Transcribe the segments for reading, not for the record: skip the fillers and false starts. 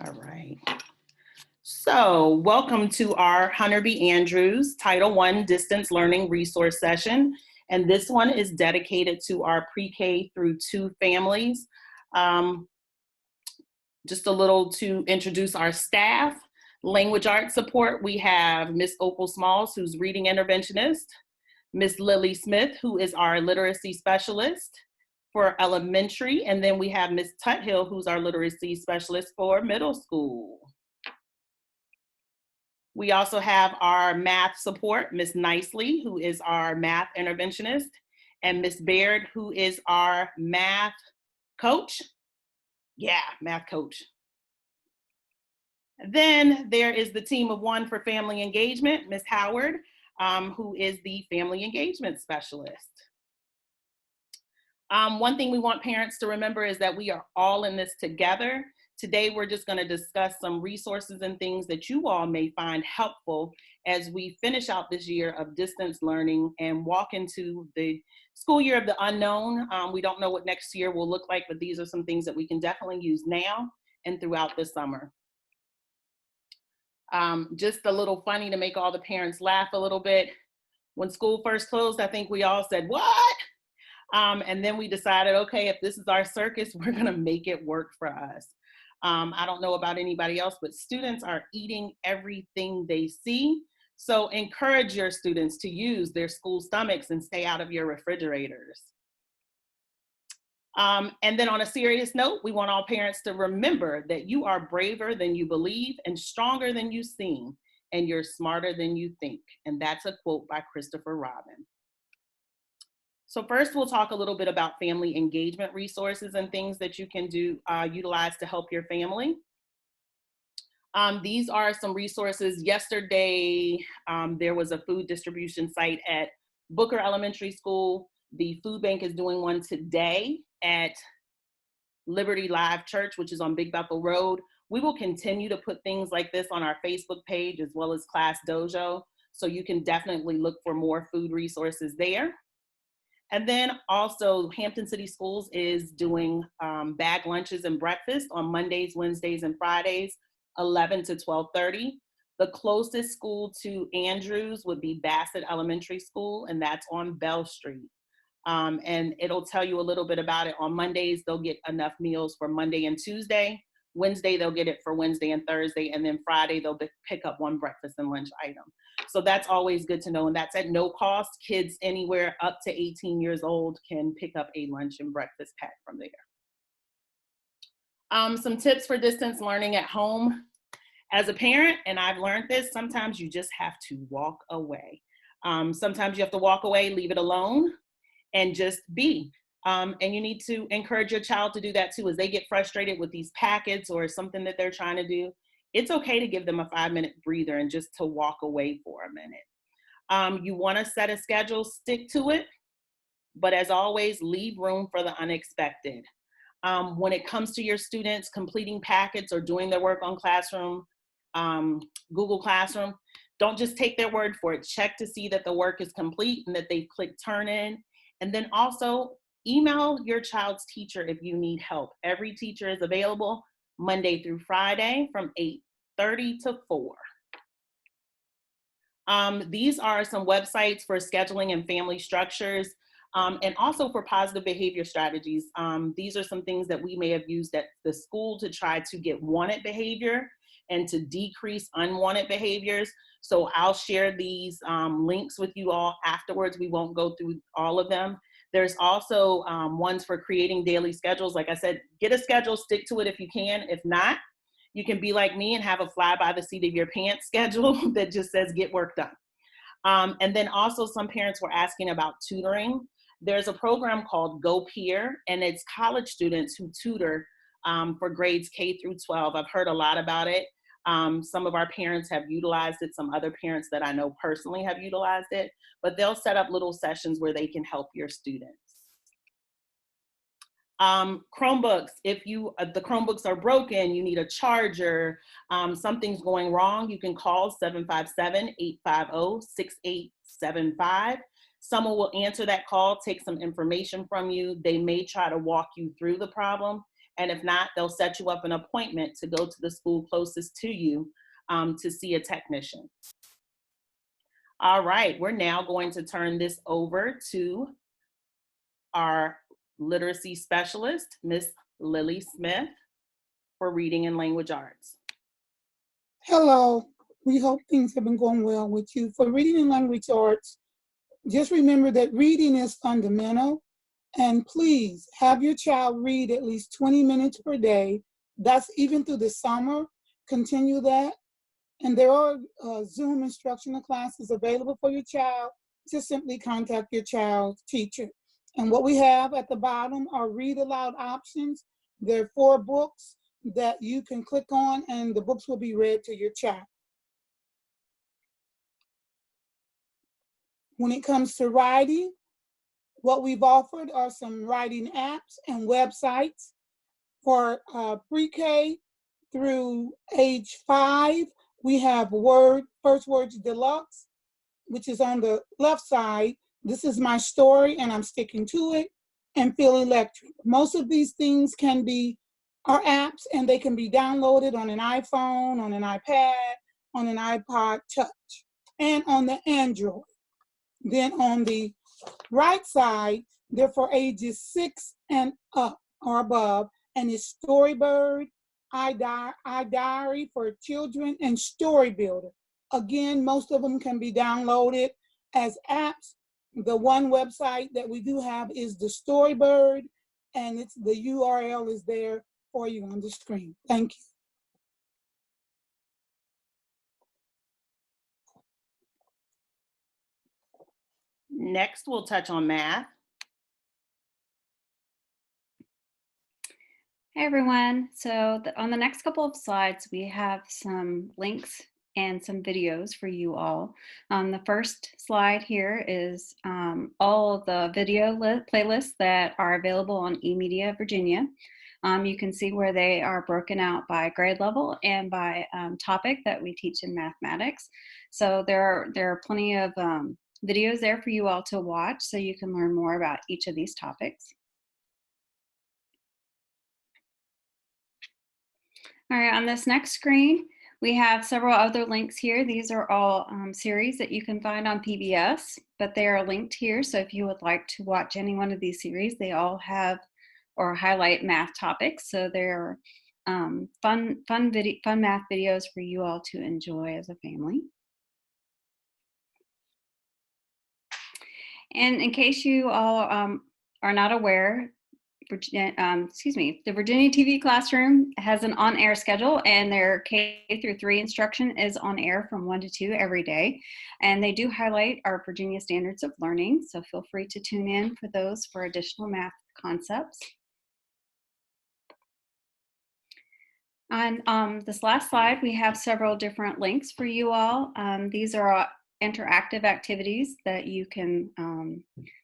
All right. So welcome to our Hunter B. Andrews Title I Distance Learning Resource Session. And this one is dedicated to our pre-K through 2 families. Just a little to introduce our staff. Language arts support, we have Miss Opal Smalls, who's reading interventionist, Miss Lily Smith, who is our literacy specialist for elementary, and then we have Miss Tuthill, who's our literacy specialist for middle school. We also have our math support, Miss Nicely, who is our math interventionist, and Miss Baird, who is our math coach. Yeah, math coach. Then there is the team of 1 for family engagement, Miss Howard, who is the family engagement specialist. One thing we want parents to remember is that we are all in this together. Today, we're just going to discuss some resources and things that you all may find helpful as we finish out this year of distance learning and walk into the school year of the unknown. We don't know what next year will look like, but these are some things that we can definitely use now and throughout the summer. Just a little funny to make all the parents laugh a little bit. When school first closed, I think we all said, "What?" And then we decided, okay, if this is our circus, we're going to make it work for us. I don't know about anybody else, but students are eating everything they see. So encourage your students to use their school stomachs and stay out of your refrigerators. And then on a serious note, we want all parents to remember that you are braver than you believe and stronger than you seem, and you're smarter than you think. And that's a quote by Christopher Robin. So first, we'll talk a little bit about family engagement resources and things that you can do, utilize to help your family. These are some resources. Yesterday, there was a food distribution site at Booker Elementary School. The food bank is doing one today at Liberty Live Church, which is on Big Bethel Road. We will continue to put things like this on our Facebook page as well as Class Dojo. So you can definitely look for more food resources there. And then also Hampton City Schools is doing bag lunches and breakfast on Mondays, Wednesdays, and Fridays, 11 to 12:30. The closest school to Andrews would be Bassett Elementary School, and that's on Bell Street. And it'll tell you a little bit about it. On Mondays, they'll get enough meals for Monday and Tuesday. Wednesday, they'll get it for Wednesday and Thursday. And then Friday, they'll pick up 1 breakfast and lunch item. So that's always good to know. And that's at no cost. Kids anywhere up to 18 years old can pick up a lunch and breakfast pack from there. Some tips for distance learning at home. As a parent, and I've learned this, sometimes you just have to walk away. Sometimes you have to walk away, leave it alone, and just be. And you need to encourage your child to do that too. As they get frustrated with these packets or something that they're trying to do, it's okay to give them a 5-minute breather and just to walk away for a minute. You want to set a schedule, stick to it, but as always, leave room for the unexpected. When it comes to your students completing packets or doing their work on Google Classroom, don't just take their word for it. Check to see that the work is complete and that they've clicked turn in. And then also email your child's teacher if you need help. Every teacher is available Monday through Friday from 8:30 to 4. These are some websites for scheduling and family structures, and also for positive behavior strategies. These are some things that we may have used at the school to try to get wanted behavior and to decrease unwanted behaviors. So I'll share these links with you all afterwards. We won't go through all of them. There's also ones for creating daily schedules. Like I said, get a schedule, stick to it if you can. If not, you can be like me and have a fly by the seat of your pants schedule that just says get work done. And then also some parents were asking about tutoring. There's a program called Go Peer, and it's college students who tutor for grades K through 12. I've heard a lot about it. Some of our parents have utilized it. Some other parents that I know personally have utilized it, but they'll set up little sessions where they can help your students. Chromebooks, if the Chromebooks are broken, you need a charger, something's going wrong, you can call 757-850-6875. Someone will answer that call, take some information from you. They may try to walk you through the problem, And if not, they'll set you up an appointment to go to the school closest to you to see a technician. All right, we're now going to turn this over to our literacy specialist, Miss Lily Smith, for reading and language arts. Hello, we hope things have been going well with you. For reading and language arts, just remember that reading is fundamental, and please have your child read at least 20 minutes per day. That's even through the summer. Continue that. And there are Zoom instructional classes available for your child. Just simply contact your child's teacher. And what we have at the bottom are read aloud options. There are 4 books that you can click on, and the books will be read to your child. When it comes to writing, what we've offered are some writing apps and websites for pre-K through age 5. We have First Words Deluxe, which is on the left side. This is my story and I'm sticking to it, and Feel Electric. Most of these things are apps, and they can be downloaded on an iPhone, on an iPad, on an iPod Touch, and on the Android. Then on the right side, they're for ages 6 and up or above, and it's Storybird, iDiary for children, and Story Builder. Again, most of them can be downloaded as apps. The one website that we do have is the Storybird, and the URL is there for you on the screen. Thank you. Next, we'll touch on math. Hey everyone, so on the next couple of slides, we have some links and some videos for you all. The first slide here is all of the video playlists that are available on eMedia Virginia. You can see where they are broken out by grade level and by topic that we teach in mathematics. So there are plenty of videos there for you all to watch so you can learn more about each of these topics. All right, on this next screen, we have several other links here. These are all series that you can find on PBS, but they are linked here. So if you would like to watch any one of these series, they all have or highlight math topics. So they're fun math videos for you all to enjoy as a family. And in case you all are not aware, the Virginia TV Classroom has an on-air schedule, and their K-3 instruction is on air from 1 to 2 every day. And they do highlight our Virginia standards of learning, so feel free to tune in for those for additional math concepts. On this last slide, we have several different links for you all. These are interactive activities that you can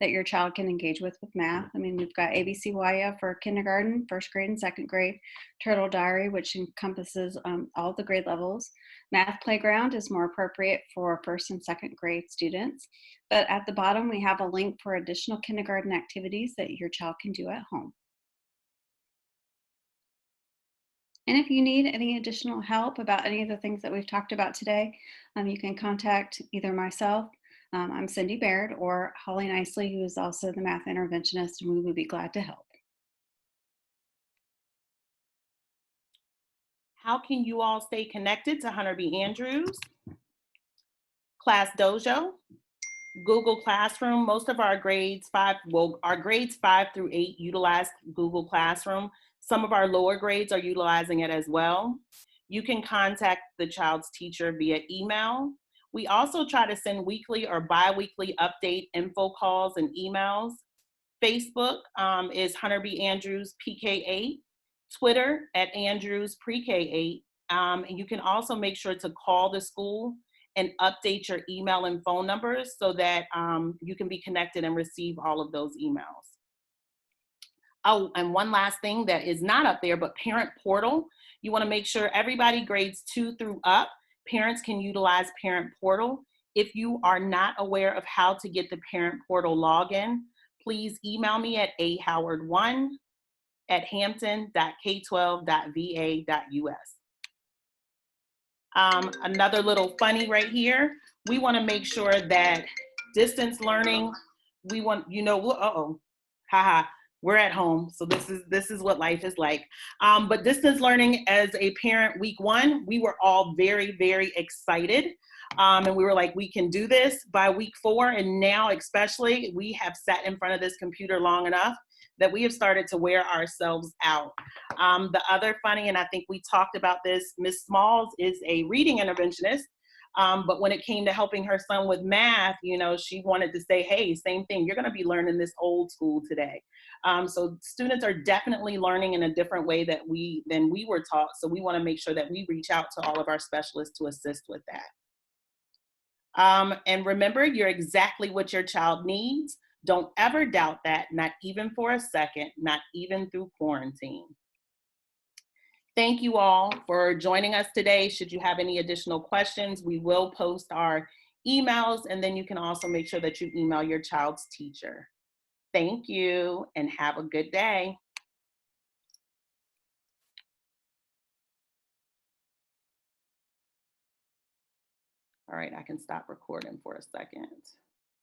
that your child can engage with math. I mean, we've got ABCYF for kindergarten, first grade and second grade, Turtle Diary, which encompasses all the grade levels. Math Playground is more appropriate for first and second grade students. But at the bottom, we have a link for additional kindergarten activities that your child can do at home. And if you need any additional help about any of the things that we've talked about today, you can contact either myself, I'm Cindy Baird, or Holly Nicely, who is also the math interventionist, and we would be glad to help. How can you all stay connected to Hunter B. Andrews? Class Dojo, Google Classroom. Most of our grades 5 through 8 utilize Google Classroom. Some of our lower grades are utilizing it as well. You can contact the child's teacher via email. We also try to send weekly or bi-weekly update info calls and emails. Facebook is Hunter B. Andrews PK8. Twitter at Andrews PreK8. And you can also make sure to call the school and update your email and phone numbers so that you can be connected and receive all of those emails. Oh, and one last thing that is not up there, but Parent Portal. You want to make sure everybody grades 2 through up, parents can utilize Parent Portal. If you are not aware of how to get the Parent Portal login, please email me at ahoward1 at hampton.k12.va.us. Another little funny right here. We want to make sure that distance learning, we want, haha, we're at home. So this is what life is like. But distance learning as a parent, week 1, we were all very, very excited. And we were like, we can do this. By week 4, and now especially, we have sat in front of this computer long enough that we have started to wear ourselves out. The other funny, and I think we talked about this, Miss Smalls is a reading interventionist, but when it came to helping her son with math, she wanted to say, hey, same thing, you're gonna be learning this old school today. So students are definitely learning in a different way than we were taught, so we wanna make sure that we reach out to all of our specialists to assist with that. And remember, you're exactly what your child needs. Don't ever doubt that, not even for a second, not even through quarantine. Thank you all for joining us today. Should you have any additional questions, we will post our emails, and then you can also make sure that you email your child's teacher. Thank you, and have a good day. All right, I can stop recording for a second.